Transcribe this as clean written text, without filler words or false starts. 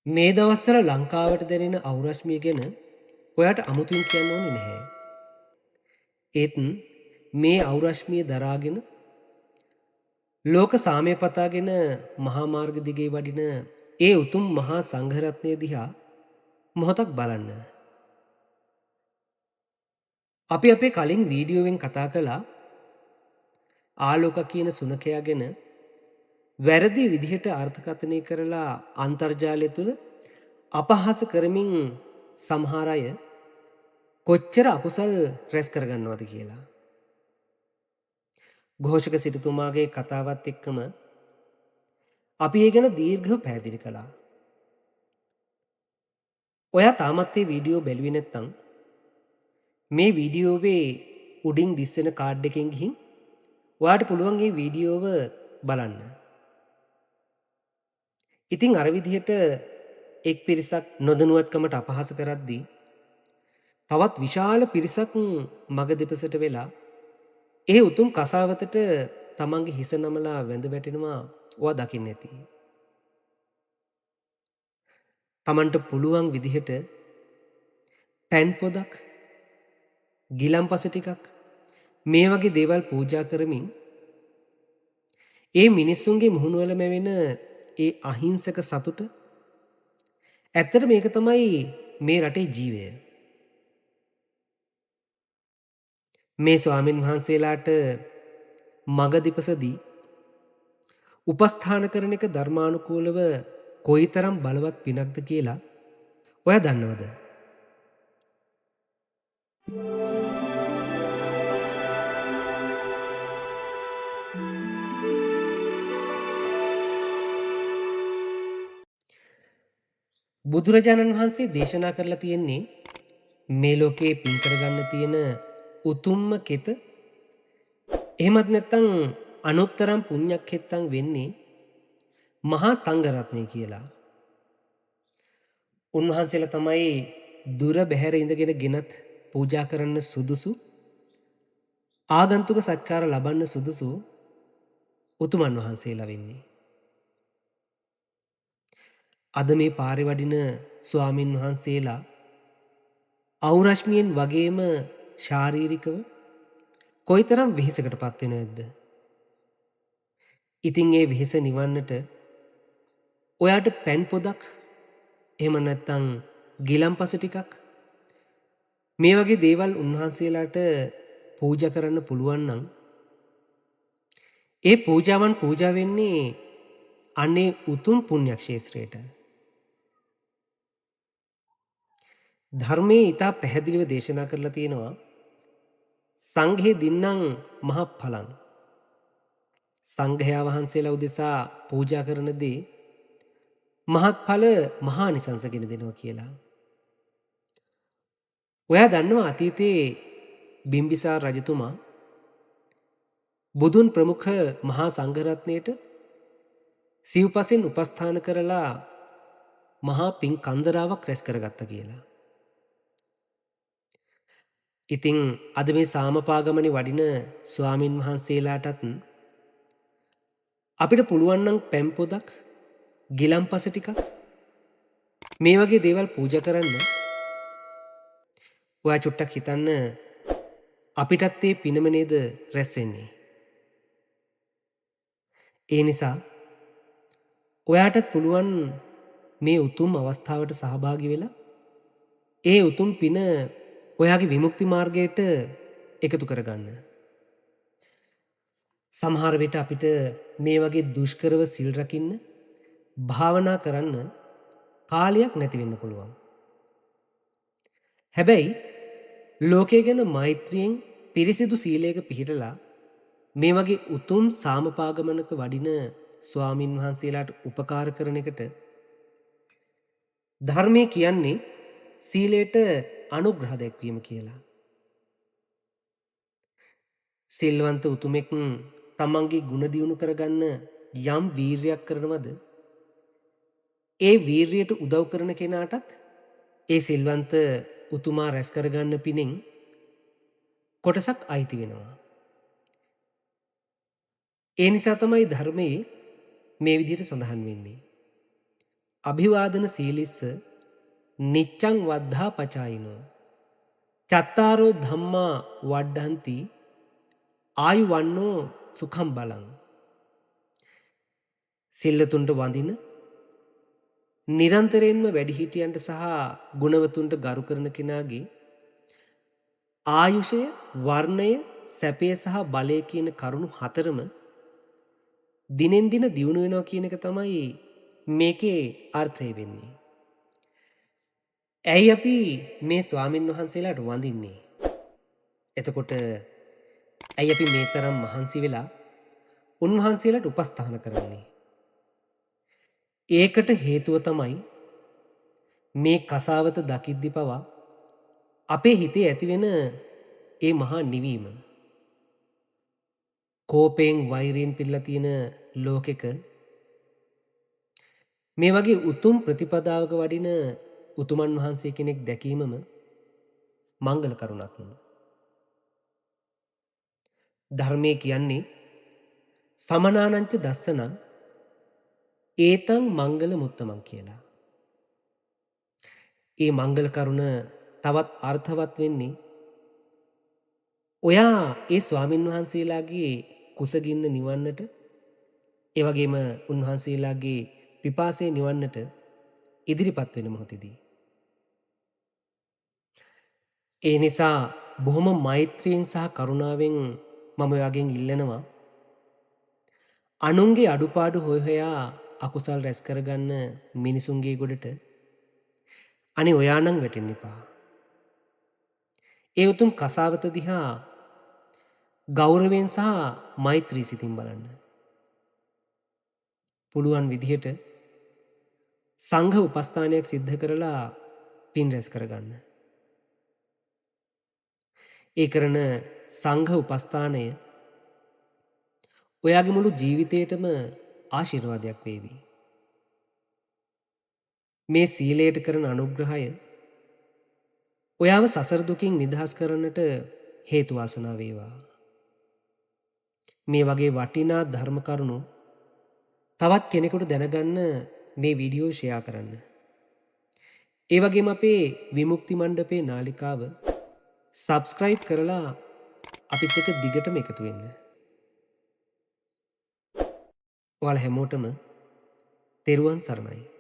මේ දවස්වල ලංකාවට දැනෙන අවුරශ්මිය ගැන ඔයාට අමුතුවෙන් කියන්න ඕනේ නැහැ. ඒත් මේ අවුරශ්මිය දරාගෙන ලෝක සාමය පතාගෙන මහා මාර්ග දිගේ වඩින ඒ උතුම් මහා සංඝරත්නය දිහා මොහොතක් බලන්න. අපි අපේ කලින් වීඩියෝවෙන් කතා කළා ආලෝක කියන සුනකයා ගැන වැරදි විදිහට අර්ථකථනය කරලා අන්තර්ජාලය තුළ අපහාස කරමින් සමහර අය කොච්චර අකුසල් රැස් කරගන්නවද කියලා. ඝෝෂක සිටුතුමාගේ කතාවත් එක්කම අපි ඒ ගැන දීර්ඝව පැහැදිලි කළා. ඔයා තාමත් මේ වීඩියෝ බැලුවේ නැත්නම් මේ වීඩියෝවේ උඩින් දිස්සෙන කාඩ් එකෙන් ගිහින් ඔයාට පුළුවන් මේ වීඩියෝව බලන්න. ඉතින් අර විදිහට එක් පිරිසක් නොදැනුවත්කමට අපහාස කරද්දී තවත් විශාල පිරිසක් මග දෙපසට වෙලා ඒ උතුම් කසාවතට තමන්ගේ හිස නමලා වැඳ වැටෙනවා ඔයා දකින්න ඇති. තමන්ට පුළුවන් විදිහට පැන් පොදක් ගිලම්පස ටිකක් මේ වගේ දේවල් පූජා කරමින් ඒ මිනිස්සුන්ගේ මුහුණුවල මැවෙන ඒ අහිංසක සතුට ඇත්තට මේක තමයි මේ රටේ ජීවය. මේ ස්වාමින් වහන්සේලාට මගදිපසදී උපස්ථාන කරන එක ධර්මානුකූලව කොයිතරම් බලවත් පිනක්ද කියලා ඔයා දන්නවද? බුදුරජාණන් වහන්සේ දේශනා කරලා තියෙන්නේ මේ ලෝකේ පින් කරගන්න තියෙන උතුම්ම කෙත එහෙමත් නැත්නම් අනුත්තරම් පුණ්‍යක්ඛෙත්තම් වෙන්නේ මහා සංඝරත්නය කියලා. උන්වහන්සේලා තමයි දුර බැහැර ඉඳගෙන ගෙනත් පූජා කරන්න සුදුසු ආගන්තුක සත්කාර ලබන්න සුදුසු උතුමන් වහන්සේලා වෙන්නේ. අද මේ පාරේ වඩින ස්වාමින් වහන්සේලා අවුරශ්මියෙන් වගේම ශාරීරිකව කොයිතරම් වෙහෙසකට පත් වෙනවද නැද්ද? ඉතින් ඒ වෙහෙස නිවන්නට ඔයාට පැන් පොදක් එහෙම නැත්නම් ගිලම්පස ටිකක් මේ වගේ දේවල් උන්වහන්සේලාට පූජා කරන්න පුළුවන් නම් ඒ පූජාවන් පූජා වෙන්නේ අනේ උතුම් පුණ්‍යක්ෂේත්‍රයට. ධර්මයේ ඊට පැහැදිලිව දේශනා කරලා තියෙනවා සංඝේ දින්නම් මහ ඵලං. සංඝයා වහන්සේලා උදෙසා පූජා කරන දේ මහත්ඵල මහානිසංසගෙන දෙනවා කියලා. ඔයා දන්නවා අතීතයේ බිම්බිසාර රජතුමා බුදුන් ප්‍රමුඛ මහා සංඝරත්නයට සිව්පසෙන් උපස්ථාන කරලා මහා පින් කන්දරාවක් රැස් කරගත්තා කියලා. ඉතින් අද මේ සාමපාගමනේ වඩින ස්වාමින් වහන්සේලාටත් අපිට පුළුවන් නම් පැන් පොදක් ගිලම්පස ටිකක් මේ වගේ දේවල් පූජා කරන්න ඔයා චුට්ටක් හිතන්න අපිටත් ඒ පිනම නේද රැස් වෙන්නේ. ඒ නිසා ඔයාටත් පුළුවන් මේ උතුම් අවස්ථාවට සහභාගී වෙලා ඒ උතුම් පින ඔයාගේ විමුක්ති මාර්ගයට එකතු කරගන්න. සමහර විට අපිට මේ වගේ දුෂ්කරව සිල් රකින්න භාවනා කරන්න කාලයක් නැති වෙන්න පුළුවන්. හැබැයි ලෝකයේ ගැන මෛත්‍රියෙන් පිරිසිදු සීලයක පිහිටලා මේ වගේ උතුම් සාමපාගමනක වඩින ස්වාමින් වහන්සේලාට උපකාර කරන එකට ධර්මයේ කියන්නේ සීලයට අනුග්‍රහ දැක්වීම කියලා. සිල්වන්ත උතුමෙක් තමන්ගේ ගුණ දියුණු කරගන්න යම් වීරියක් කරනවද ඒ වීරියට උදව් කරන කෙනාටත් ඒ සිල්වන්ත උතුමා රැස් කරගන්න පිනෙන් කොටසක් අයිති වෙනවා. ඒ නිසා තමයි ධර්මයේ මේ විදිහට සඳහන් වෙන්නේ. අභිවාදන සීලිස්ස නිච්ඡං වද්ධා පචායිනෝ චත්තාරෝ ධම්මා වඩ්ඩಂತಿ ආයු වන්නෝ සුඛම් බලං. සිල්ලතුන්ට වඳින නිරන්තරයෙන්ම වැඩිහිටියන්ට සහ ගුණවතුන්ට ගරු කරන කෙනාගේ ආයුෂය, වර්ණය, සැපය සහ බලය කියන කරුණු හතරම දිනෙන් දින දියුණු වෙනවා කියන එක තමයි මේකේ අර්ථය වෙන්නේ. ඇයි අපි මේ ස්වාමින් වහන්සේලාට වඳින්නේ? එතකොට ඇයි අපි මේ තරම් මහන්සි වෙලා උන්වහන්සේලාට උපස්ථාන කරන්නේ? ඒකට හේතුව තමයි මේ කසාවත දකිද්දි පවා අපේ හිතේ ඇතිවෙන ඒ මහා නිවීම. කෝපයෙන් වෛරයෙන් පිරලා තියෙන ලෝකෙක මේ වගේ උතුම් ප්‍රතිපදාවක වඩින උතුමන් වහන්සේ කෙනෙක් දැකීමම මංගල කරුණක්. ධර්මයේ කියන්නේ සමනානංච දස්සනං ඒතං මංගල මුත්තමන් කියලා. ඒ මංගල කරුණ තවත් අර්ථවත් වෙන්නේ ඔයා ඒ ස්වාමින් වහන්සේලාගේ කුසගින්න නිවන්නට, ඒ වගේම උන්වහන්සේලාගේ පිපාසය නිවන්නට ඉදිරිපත් වෙන මොහොතේදී. ඒ නිසා බොහොම මෛත්‍රියෙන් සහ කරුණාවෙන් මම ඔයාගෙන් ඉල්ලනවා, අනුන්ගේ අඩුපාඩු හොය හොයා අකුසල් රැස් කරගන්න මිනිසුන්ගේ ගොඩට අනේ ඔයා නම් වැටෙන්න එපා. ඒ උතුම් කසාවත දිහා ගෞරවයෙන් සහ මෛත්‍රී සිතින් බලන්න. පුළුවන් විදිහට සංඝ උපස්ථානයක් සිද්ධ කරලා පින් රැස් කරගන්න. ඒ කරන සංඝ උපස්ථානය ඔයාගේ මුළු ජීවිතේටම ආශිර්වාදයක් වේවි. මේ සීලයට කරන අනුග්‍රහය ඔයාව සසර දුකින් නිදහස් කරන්නට හේතු වාසනා වේවා. මේ වගේ වටිනා ධර්ම කරුණු තවත් කෙනෙකුට දැනගන්න මේ වීඩියෝ ෂෙයා කරන්න. ඒ වගේම අපේ විමුක්ති මණ්ඩපේ නාලිකාව සබ්ස්ක්‍රයිබ් කරලා අපිත් එක්ක දිගටම එකතු වෙන්න. ඔයාලා හැමෝටම තෙරුවන් සරණයි.